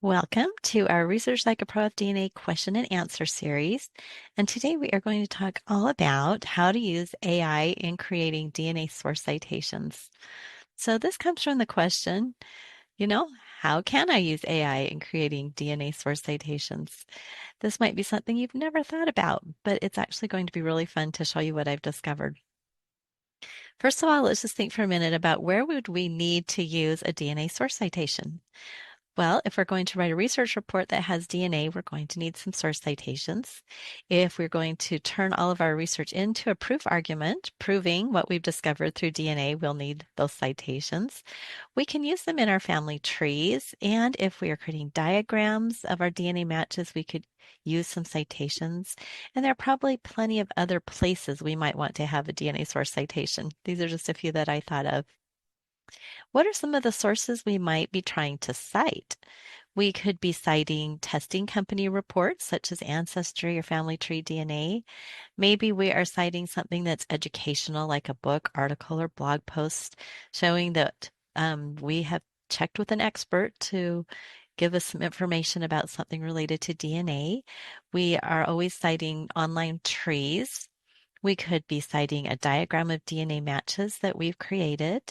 Welcome to our Research Like a Pro of DNA question and answer series. And today we are going to talk all about how to use AI in creating DNA source citations. So this comes from the question, you know, how can I use AI in creating DNA source citations? This might be something you've never thought about, but it's actually going to be really fun to show you what I've discovered. First of all, let's just think for a minute about where would we need to use a DNA source citation? Well, if we're going to write a research report that has DNA, we're going to need some source citations. If we're going to turn all of our research into a proof argument, proving what we've discovered through DNA, we'll need those citations. We can use them in our family trees, and if we are creating diagrams of our DNA matches, we could use some citations. And there are probably plenty of other places we might want to have a DNA source citation. These are just a few that I thought of. What are some of the sources we might be trying to cite? We could be citing testing company reports such as Ancestry or Family Tree DNA. Maybe we are citing something that's educational, like a book, article, or blog post showing that we have checked with an expert to give us some information about something related to DNA. We are always citing online trees. We could be citing a diagram of DNA matches that we've created.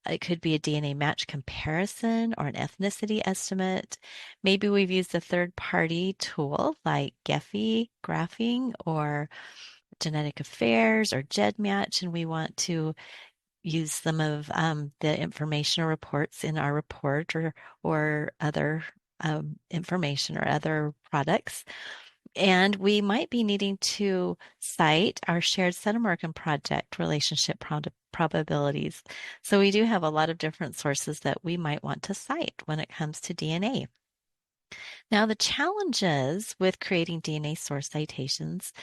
It could be a DNA match comparison or an ethnicity estimate. Maybe we've used a third-party tool like Gephi, Graphing, or Genetic Affairs or GEDmatch, and we want to use some of the information or reports in our report or other information or other products. And we might be needing to cite our shared Sun American project relationship probabilities. So we do have a lot of different sources that we might want to cite when it comes to DNA. Now, the challenges with creating DNA source citations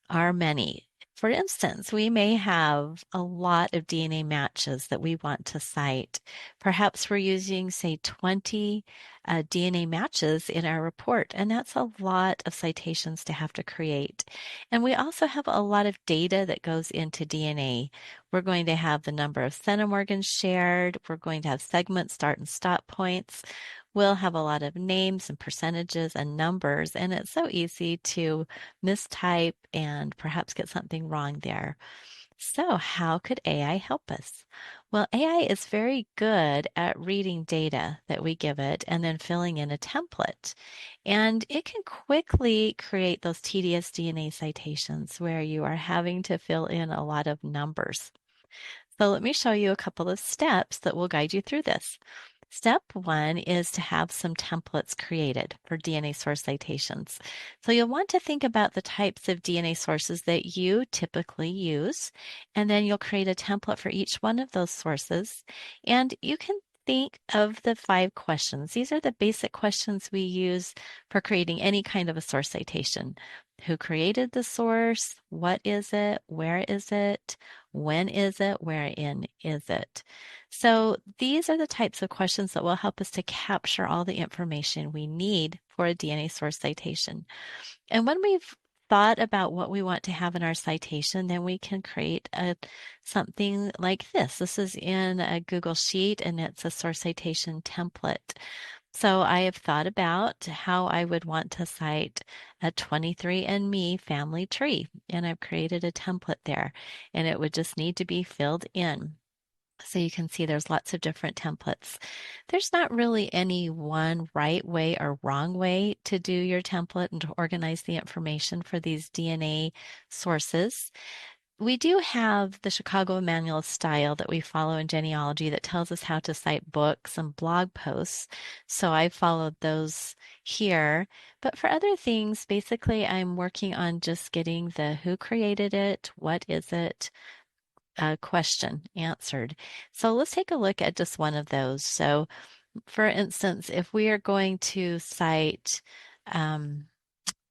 are many. For instance, we may have a lot of DNA matches that we want to cite. Perhaps we're using, say, 20 DNA matches in our report, and that's a lot of citations to have to create. And we also have a lot of data that goes into DNA. We're going to have the number of centimorgans shared. We're going to have segment start and stop points. We'll have a lot of names and percentages and numbers, and it's so easy to mistype and perhaps get something wrong there. So, how could AI help us? Well, AI is very good at reading data that we give it and then filling in a template. And it can quickly create those tedious DNA citations where you are having to fill in a lot of numbers. So, let me show you a couple of steps that will guide you through this. Step one is to have some templates created for DNA source citations. So you'll want to think about the types of DNA sources that you typically use, and then you'll create a template for each one of those sources. And you can think of the 5 questions. These are the basic questions we use for creating any kind of a source citation. Who created the source? What is it? Where is it? When is it? Wherein is it? So these are the types of questions that will help us to capture all the information we need for a DNA source citation. And when we've thought about what we want to have in our citation, then we can create something like this. This is in a Google Sheet and it's a source citation template. So I have thought about how I would want to cite a 23andMe family tree, and I've created a template there, and it would just need to be filled in. So you can see there's lots of different templates. There's not really any one right way or wrong way to do your template and to organize the information for these DNA sources. We do have the Chicago Manual of Style that we follow in genealogy that tells us how to cite books and blog posts. So I followed those here. But for other things, basically, I'm working on just getting the who created it, what is it, question answered. So let's take a look at just one of those. So, for instance, if we are going to cite, um,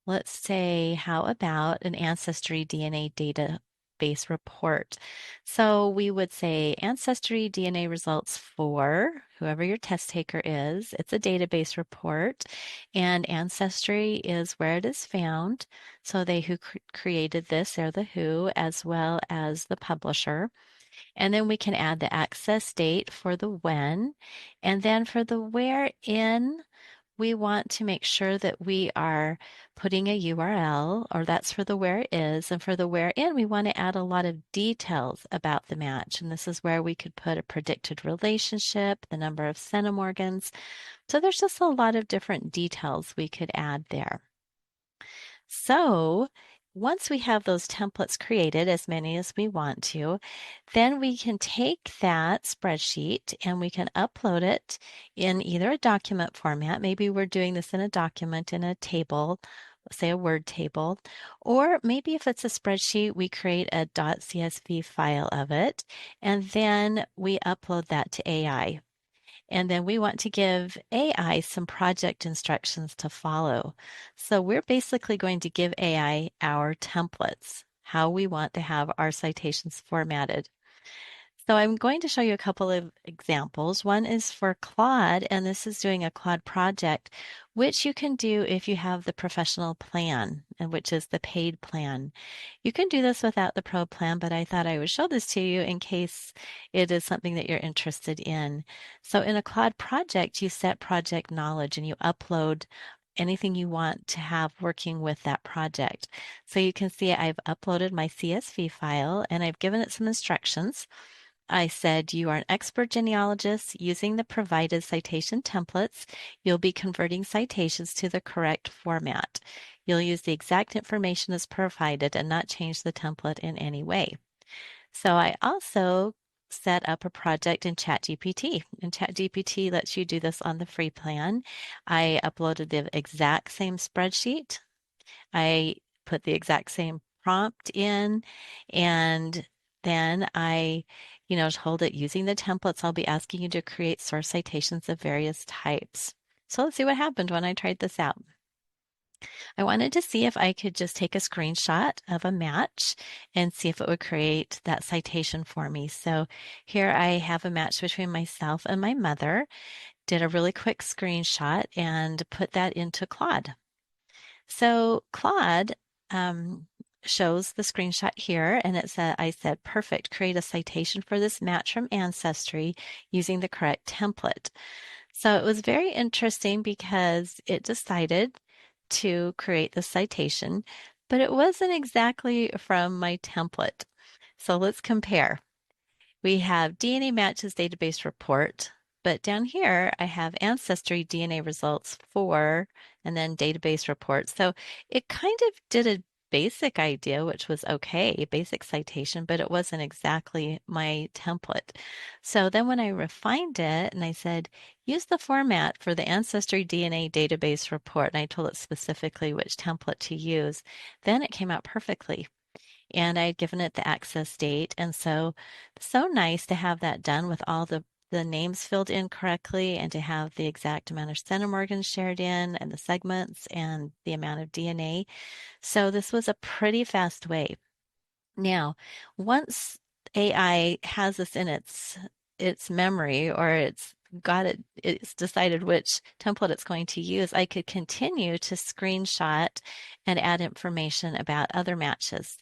let's say, how about an Ancestry DNA database report? So we would say Ancestry DNA results for whoever your test taker is. It's a database report, and Ancestry is where it is found. So they who created this, they're the who, as well as the publisher. And then we can add the access date for the when. And then for the wherein, we want to make sure that we are putting a URL, or that's for the where is, and for the wherein, we want to add a lot of details about the match. And this is where we could put a predicted relationship, the number of centimorgans. So there's just a lot of different details we could add there. So once we have those templates created, as many as we want to, then we can take that spreadsheet and we can upload it in either a document format. Maybe we're doing this in a document in a table, say a Word table, or maybe if it's a spreadsheet, we create a .csv file of it, and then we upload that to AI. And then we want to give AI some project instructions to follow. So we're basically going to give AI our templates, how we want to have our citations formatted. So I'm going to show you a couple of examples. One is for Claude, and this is doing a Claude project, which you can do if you have the professional plan, and which is the paid plan. You can do this without the pro plan, but I thought I would show this to you in case it is something that you're interested in. So in a Claude project, you set project knowledge and you upload anything you want to have working with that project. So you can see I've uploaded my CSV file and I've given it some instructions. I said, you are an expert genealogist using the provided citation templates. You'll be converting citations to the correct format. You'll use the exact information as provided and not change the template in any way. So I also set up a project in ChatGPT, and ChatGPT lets you do this on the free plan. I uploaded the exact same spreadsheet. I put the exact same prompt in, and then I, told it using the templates, I'll be asking you to create source citations of various types. So let's see what happened when I tried this out. I wanted to see if I could just take a screenshot of a match and see if it would create that citation for me. So here I have a match between myself and my mother, did a really quick screenshot and put that into Claude. So Claude shows the screenshot here, and I said, perfect, create a citation for this match from Ancestry using the correct template. So it was very interesting because it decided to create the citation, but it wasn't exactly from my template. So let's compare. We have DNA matches database report, but down here I have Ancestry DNA results for, and then database report. So it kind of did a basic idea, which was okay, basic citation, but it wasn't exactly my template. So then when I refined it and I said, use the format for the Ancestry DNA database report, and I told it specifically which template to use, then it came out perfectly. And I had given it the access date. And so nice to have that done with all the names filled in correctly and to have the exact amount of centimorgans shared in and the segments and the amount of DNA. So this was a pretty fast way. Now, once AI has this in its memory, or it's decided which template it's going to use, I could continue to screenshot and add information about other matches.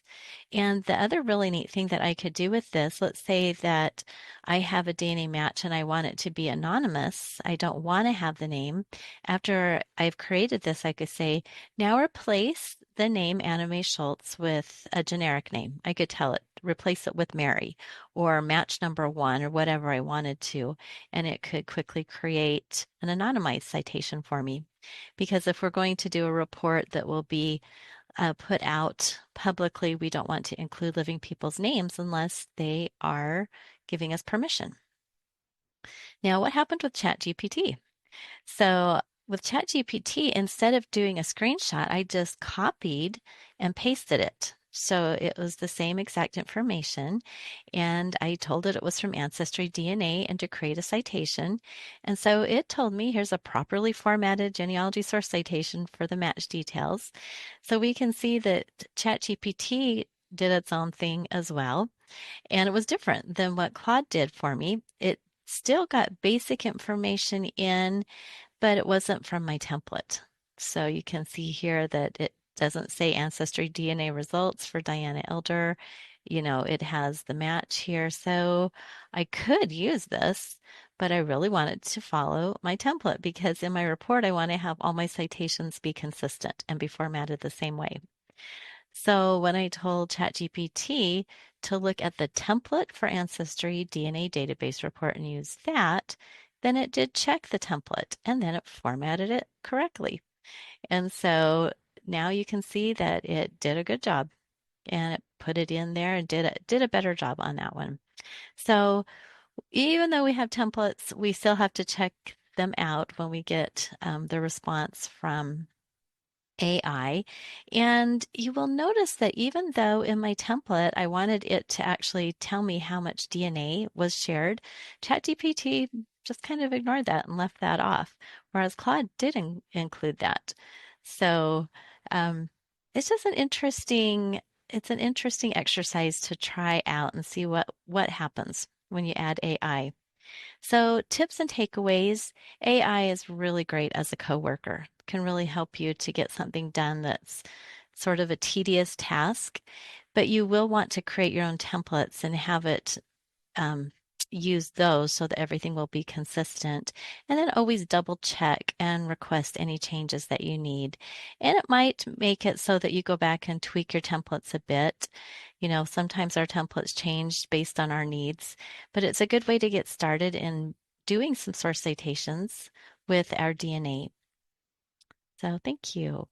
And the other really neat thing that I could do with this, let's say that I have a DNA match and I want it to be anonymous. I don't want to have the name. After I've created this, I could say, now replace the name Anna Mae Schultz with a generic name. I could tell it, replace it with Mary or match number 1 or whatever I wanted to, and it could quickly create an anonymized citation for me. Because if we're going to do a report that will be put out publicly, we don't want to include living people's names unless they are giving us permission. Now, what happened with ChatGPT? So with ChatGPT, instead of doing a screenshot, I just copied and pasted it. So it was the same exact information. And I told it was from Ancestry DNA and to create a citation. And so it told me here's a properly formatted genealogy source citation for the match details. So we can see that ChatGPT did its own thing as well. And it was different than what Claude did for me. It still got basic information in, but it wasn't from my template. So you can see here that it doesn't say Ancestry DNA results for Diana Elder. It has the match here. So I could use this, but I really wanted to follow my template because in my report, I want to have all my citations be consistent and be formatted the same way. So when I told ChatGPT to look at the template for Ancestry DNA database report and use that, then it did check the template and then it formatted it correctly. And so now you can see that it did a good job and it put it in there and did a better job on that one. So even though we have templates, we still have to check them out when we get the response from AI. And you will notice that even though in my template I wanted it to actually tell me how much DNA was shared, ChatGPT just kind of ignored that and left that off, whereas Claude did include that. So um, it's just it's an interesting exercise to try out and see what happens when you add AI. So, tips and takeaways. AI is really great as a coworker. Can really help you to get something done that's sort of a tedious task, but you will want to create your own templates and have it um, use those so that everything will be consistent. And then always double check and request any changes that you need. And it might make it so that you go back and tweak your templates a bit. You know, sometimes our templates change based on our needs, but it's a good way to get started in doing some source citations with our DNA. So thank you.